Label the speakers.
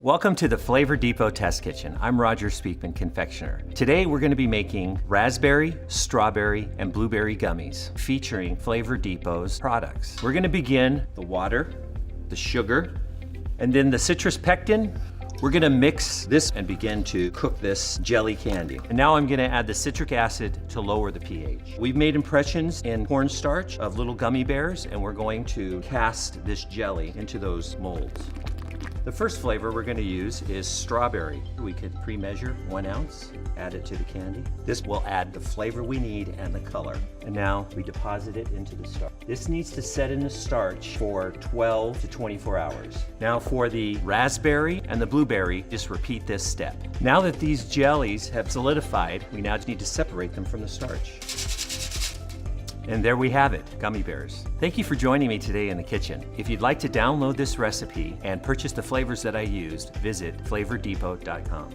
Speaker 1: Welcome to the Flavor Depot Test Kitchen. I'm Roger Speakman, confectioner. Today we're going to be making raspberry, strawberry, and blueberry gummies featuring Flavor Depot's products. We're going to begin the water, the sugar, and then the citrus pectin. We're going to mix this and begin to cook this jelly candy. And now I'm going to add the citric acid to lower the pH. We've made impressions in cornstarch of little gummy bears, and we're going to cast this jelly into those molds. The first flavor we're going to use is strawberry. We could pre-measure 1 ounce, add it to the candy. This will add the flavor we need and the color. And now we deposit it into the starch. This needs to set in the starch for 12 to 24 hours. Now for the raspberry and the blueberry, just repeat this step. Now that these jellies have solidified, we now need to separate them from the starch. And there we have it, gummy bears. Thank you for joining me today in the kitchen. If you'd like to download this recipe and purchase the flavors that I used, visit flavordepot.com.